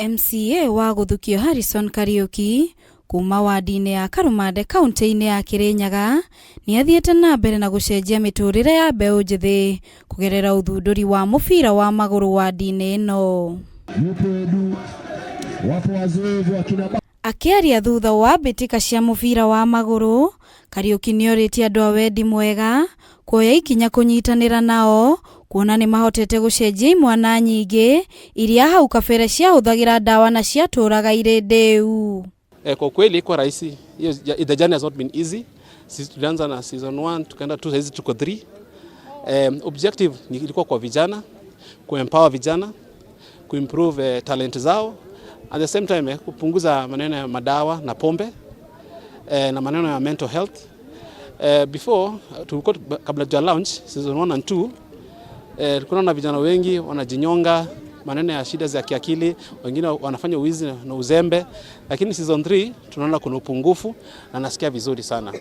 MCA wa Guthukio Harrison Kariuki kuma wadi-inĩ ya Karumande kaunti-inĩ ya Kirinyaga ni athiĩte na mbere na gũcenjia mĩtũrĩre ya mbeũ njĩthĩ kũgerera ũthundũri wa mũbira wa magũrũ wadi-inĩ ĩno. Akĩaria thutha wa mbĩtĩka cia mũbira wa magũrũ, Kariuki nĩorĩtie andũ a wendi mwega kuoya ikinya kũnyitanĩra nao kuona nĩ mahotete gũcenjia imwana nyingĩ iria hau kabere ciahũthagĩra ndawa na ciatũraga irĩ ndĩu. Kwa kweli kwa rahisi, the journey has not been easy. Sisi tulianza na season 1 tukaenda 2, sasa tuko 3. Objective ni ilikuwa kwa vijana, kuempower vijana, kuimprove talent zao, at the same time kupunguza maneno ya madawa na pombe na maneno ya mental health. Before tulikuwa kabla ya launch season 1 and 2, kuna na vijana wengi wanajinyonga, maneno ya shida za kiakili, wengine wanafanya uwizi na uzembe, lakini season 3 tunaona kuna upungufu na nasikia vizuri sana.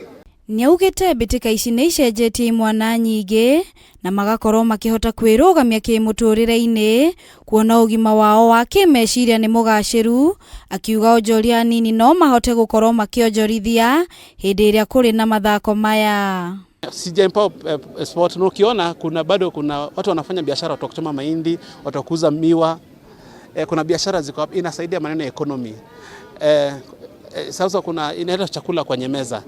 Nĩaugĩte mbĩtĩka ici nĩ icenjetie imwana nyingĩ na magakorwo makĩhota kwĩrũgamia kĩmũtũrĩre-inĩ kuona ũgima wao wa kĩmeciria nĩ mũgacĩru, akiuga onjoria nini no mahote gũkorwo makĩonjorithia hĩndĩ ĩrĩa kũrĩ na mathako maya. Sijaipa sport no kiona bado kuna watu wanafanya biashara, watu kuchoma mahindi, watu kuuza miwa. Kuna biashara ziko hapa inasaidia maneno ya economy. Sasa kuna inaleta chakula kwenye meza.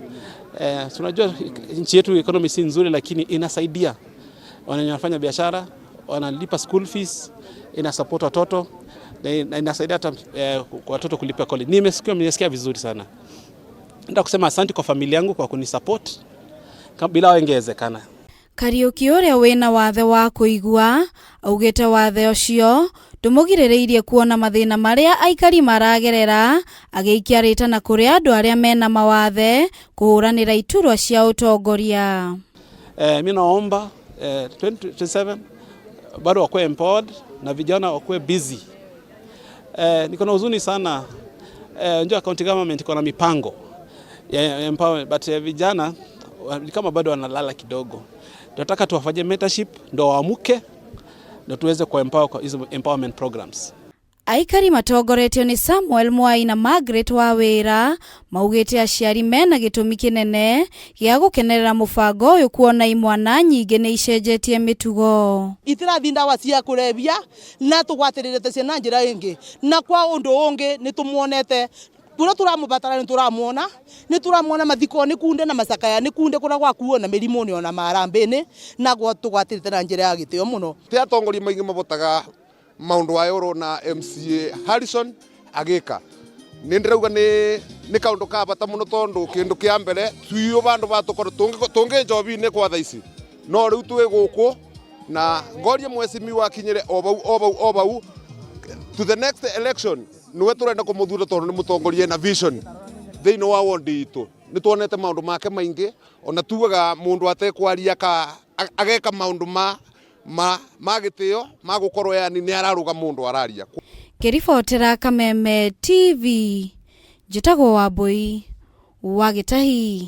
Tunajua nchi yetu economy si nzuri, lakini inasaidia. Wanafanya biashara, wanalipa school fees, ina support watoto na inasaidia hata kwa watoto kulipa college. Nimesikia vizuri sana. Nataka kusema asante kwa familia yangu kwa kunisupport bila wengezekana. Kariuki ũrĩa wĩna wathe wa kũigua augĩte wathe ũcio ndũmũgirĩrĩirie kuona mathĩna marĩa aikari maragerera, agĩikia na kũrĩ andũ arĩa mena mawathe kũhũranĩra iturwa cia ũtongoria. Mimi naomba 2027 bado wakuwe empowered na vijana wakuwe busy. Niko na huzuni sana, njoo county government iko na mipango ya empowerment, but vijana kama bado wanalala kidogo. Tunataka tuwafanyie mentorship ndo waamuke na tuweze kuempower kwa hizo empowerment programs. Aikari matongoretio ni Samuel Mwai na Margaret Wawĩra maugĩte aciari mena gĩtũmi kĩnene gĩa gũkenerera mũbango ũyũ kuona imwana nyingĩ nĩ icenjetie mĩtugo. Itirathi ndawa cia kũrebia na tũgwatĩrĩrĩte ciana njĩra ĩngĩ na kwa ũndũ ũngĩ nĩ tũmuonete kura turamubatara ni turamuona mathiko ni kunde na masakaya ni kunde kuna gwa kuona mĩrimũ ni ona marambe-inĩ na tũgwatĩrĩte na njĩra ya gĩtĩo mũno. Te atongoria maingĩ mabotaga maundu wa yoro na MCA Harrison agĩka nĩ ndĩrauga nĩ kaundu ka bata mũno tondu kĩndũ kĩa mbere tuiyo bandu batukorwo tũngĩ njobi-inĩ kwa thaici no rĩu twĩ gũkũ na ngoria mwecimi wakinyire obau to the next election nĩwe tũrenda kũmũthura tondu nĩ mũtongoria na vision thĩinĩ wa wondi itũ. Nĩ tuonete maundu make maingĩ ona tugaga mundu atekwaria ageka maundu ma gĩtĩo ma gũkorwo yani nĩ araruga mundu araria. Kĩribotera Kameme TV, njĩtagwo Wambui wa Gĩtahi.